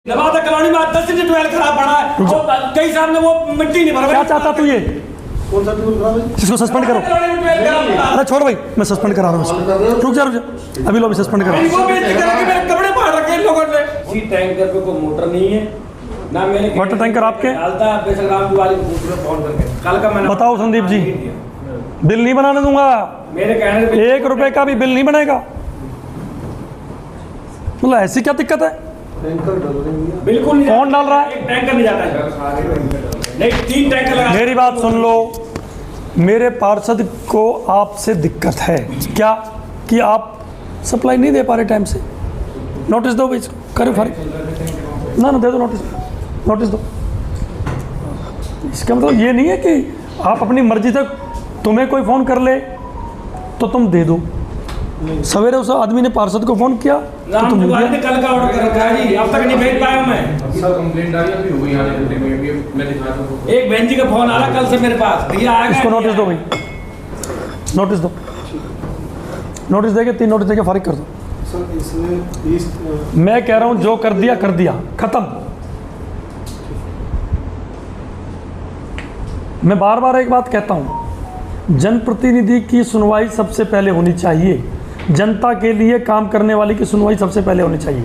Nawada colony में 10 से 12 खराब पड़ा है। वो कई साहब ने वो मिट्टी नहीं भरवा। क्या चाहता तू ये? कौन सा ट्यूब खराब है? इसको सस्पेंड करो। अरे छोड़ भाई, मैं सस्पेंड करा रहा हूँ। रुक जा अभी लो, सस्पेंड करा। वो बेइज्जती करके मेरे कपड़े फाड़ रखे इन लोगों ने। इसी टैंकर पे कोई मोटर नहीं है ना, मैंने वाटर टैंकर आपके डालता है बेसग्राम वाली को फोन करके। कल का मैंने बताओ संदीप जी, बिल नहीं बनाने दूंगा। मेरे कहने पे 1 रुपए का भी बिल नहीं बनेगा। मतलब ऐसी क्या दिक्कत है? टैंकर डाल रहे हैं। बिल्कुल नहीं। कौन डाल रहा है? एक टैंकर नहीं जाता है। नहीं 3 टैंकर लगा। मेरी बात सुन लो, मेरे पार्षद को आपसे दिक्कत है क्या कि आप सप्लाई नहीं दे पा रहे टाइम से? नोटिस दो भाई, करो फारिग ना दे दो नोटिस दो। इसका मतलब ये नहीं है कि आप अपनी मर्जी से, तुम्हें कोई फ़ोन कर ले तो तुम दे दो। सवेरे उस आदमी ने पार्षद को फ़ोन किया तो तुम ने कल का ऑर्डर कर रखा है जी, अब तक नहीं भेज पाया मैं। सर कंप्लेंट आ रही है, वही आने में मैं दिखा दूं। एक बहन जी का फोन आ रहा कल से मेरे पास, भैया आएगा। इसको नोटिस दो भाई, नोटिस देके 3 नोटिस देके फारिग कर दो। सर इसमें मैं कह रहा हूं जो कर दिया खत्म। मैं बार बार एक बात कहता हूं, जनप्रतिनिधि की सुनवाई सबसे पहले होनी चाहिए। जनता के लिए काम करने वाले की सुनवाई सबसे पहले होनी चाहिए।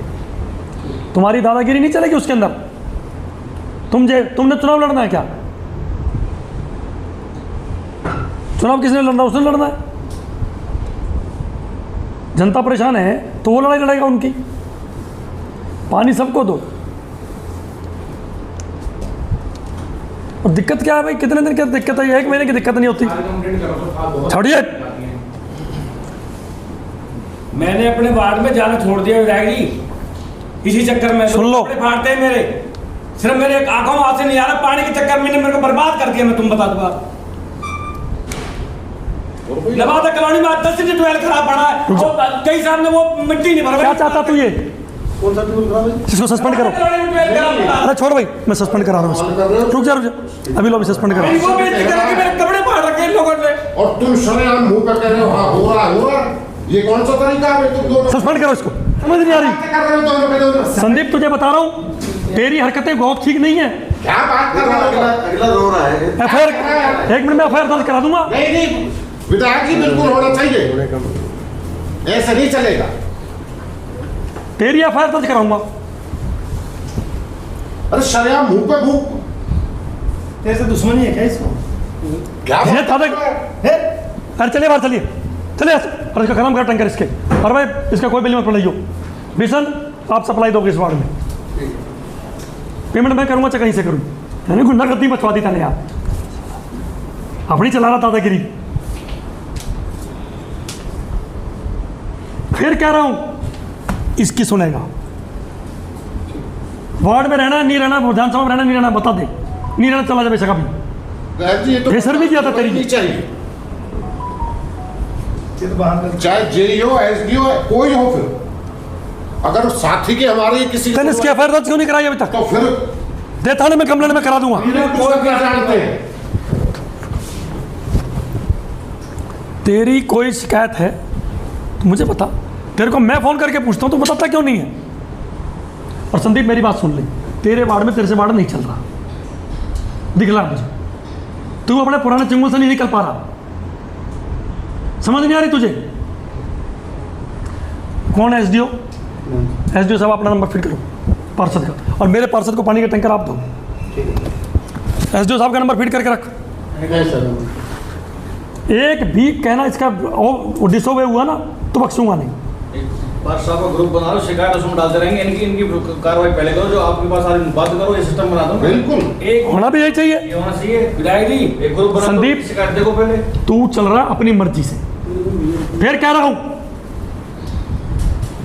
तुम्हारी दादागिरी नहीं चलेगी उसके अंदर। तुमने चुनाव लड़ना है क्या? चुनाव किसने लड़ना? उसने लड़ना है। जनता परेशान है तो वो लड़ाई लड़ेगा उनकी। पानी सबको दो। और दिक्कत क्या है भाई? कितने दिन की दिक्कत है? 1 महीने की दिक्कत नहीं होती। छोड़िए, मैंने अपने वार्ड में जाना छोड़ दिया विधायक जी, इसी चक्कर में। सुन लो, कपड़े फाड़ते हैं मेरे, सिर्फ मेरे आंखों में आंसू नहीं आ रहा, पानी के चक्कर में मेरे को बर्बाद कर दिया। मैं तुम बता दूंगा, नवादा कॉलोनी में 10 से 12 खराब पड़ा है। वो कई साहब ने वो मिट्टी नहीं भरवा। क्या चाहता तू ये? कौन सा ट्यूब खराब है? इसको सस्पेंड करो। अरे छोड़ भाई, मैं सस्पेंड करा रहा हूँ। रुक जा अभी लो, सस्पेंड करा। वो बेइज्जती करके मेरे कपड़े फाड़ रखे इन लोगों ने। और तुम शरेआम मुंह पे कह रहे हो हाँ हो रहा। ये कौन सा तरीका है? तुम दोनों सस्पेंड करो इसको, समझ नहीं आ रही। कर रहे हो दोनों के दोनों। संदीप तुझे बता रहा हूँ, तेरी हरकतें बहुत ठीक नहीं है। क्या बात कर रहे हो? अगला रो रहा है। FIR 1 मिनट में FIR दर्ज करा दूंगा। नहीं विधायक जी बिल्कुल होना चाहिए, ऐसे नहीं चलेगा। तेरी FIR दर्ज कराऊंगा। अरे शरेआम मुंह पे मुंह कैसे दुश्मनी है क्या इसको? क्या ये था बात कर रहे हो? अरे चलिए बाहर, चलिए और इसका खत्म कर टैंकर इसके। और भाई इसका कोई बिल मत बनाइयो। भीषण आप सप्लाई दोगे इस वार्ड में। पेमेंट मैं करूंगा चाहे कहीं से करूँ। मैंने गुंडागर्दी मचवा दी था यार, अपनी चला रहा दादागिरी। फिर कह रहा हूं इसकी सुनेगा। वार्ड में रहना नहीं रहना, विधानसभा में रहना नहीं रहना, बता दे। नहीं रहना चला जाए बेशक। अभी जी ये तो प्रेशर भी दिया था तेरी। नहीं चाहिए, ये तो बाहर कर। चाहे जेईओ SDO कोई हो। फिर अगर साथी के हमारे किसी मैंने इसकी FIR दर्ज क्यों नहीं कराई अभी तक? तो फिर दे थाने में कंप्लेंट में करा दूंगा। कोई क्या जानते हैं? तेरी कोई शिकायत है तो मुझे बता। तेरे को मैं फोन करके पूछता हूँ तो बताता क्यों नहीं है? और संदीप मेरी बात सुन ले, तेरे वार्ड में तेरे से वार्ड नहीं चल रहा, दिखला मुझे। तू अपने पुराने चंगुल से नहीं निकल पा रहा। समझ नहीं आ रही तुझे? कौन है SDO? SDO साहब अपना नंबर फीड करो पार्षद का, और मेरे पार्षद को पानी का टैंकर आप दो। SDO साहब का नंबर फीड करके रख। एक भी कहना इसका डिसोवे हुआ ना तो बख्शूंगा नहीं। पार्षद का ग्रुप बना लो, शिकायत उसमें डालते रहेंगे। इनकी कार्रवाई पहले करो, जो आपके पास सारी बात करो, ये सिस्टम बना दो। बिल्कुल एक होना भी यही चाहिए। ये होना चाहिए विधायक जी, एक ग्रुप बना दो, संदीप, शिकायत देखो पहले। तू चल रहा अपनी मर्जी से। फिर कह रहा हूं,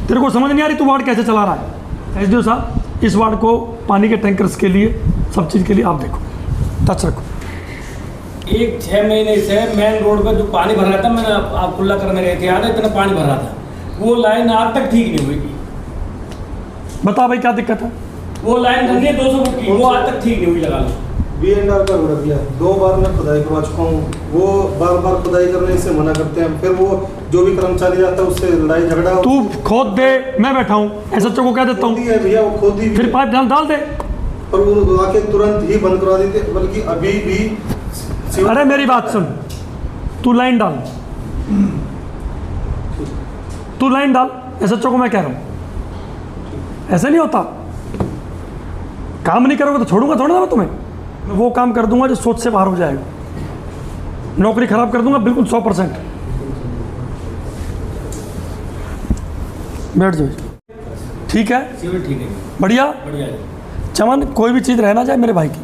तेरे को समझ नहीं आ रही तू वार्ड कैसे चला रहा है? SDO साहब इस वार्ड को पानी के टैंकर्स के लिए, सब चीज़ के लिए आप देखो, टच रखो। एक 6 महीने से मेन रोड पर जो पानी भर रहा था, मैंने आप खुला करने गए थे, याद है? इतना पानी भर रहा था, वो लाइन आज तक ठीक नहीं हुई। बता भाई क्या दिक्कत है? वो लाइन बनी है 200 फुट की, वो आज तक ठीक नहीं हुई। लगा लो B&R का रोड दिया 2 बार मैं खुदाई करवा चुका हूँ, वो बार बार खुदाई करने से मना करते हैं, फिर वो जो भी कर्मचारी आता है उससे लड़ाई झगड़ा तू खोद दे, मैं बैठा हूँ, SHO को कह देता होती हूँ, है भैया, वो खोदी भी फिर है। पाइप डाल दे। पर वो आके तुरंत ही बंद करवा देते, बल्कि अभी भी अरे मेरी बात सुन, तू लाइन डाल, तू लाइन डाल, SHO को मैं कह रहा हूँ। ऐसे नहीं होता, काम नहीं करोगे तो छोड़ूंगा थोड़ा ना मैं तुम्हें। मैं वो काम कर दूंगा जो सोच से बाहर हो जाएगा, नौकरी खराब कर दूंगा बिल्कुल 100%। बैठ जाओ, ठीक है, सिविल ठीक है, बढ़िया। बढ़िया है। चमन, कोई भी चीज़ रहना जाए मेरे भाई की,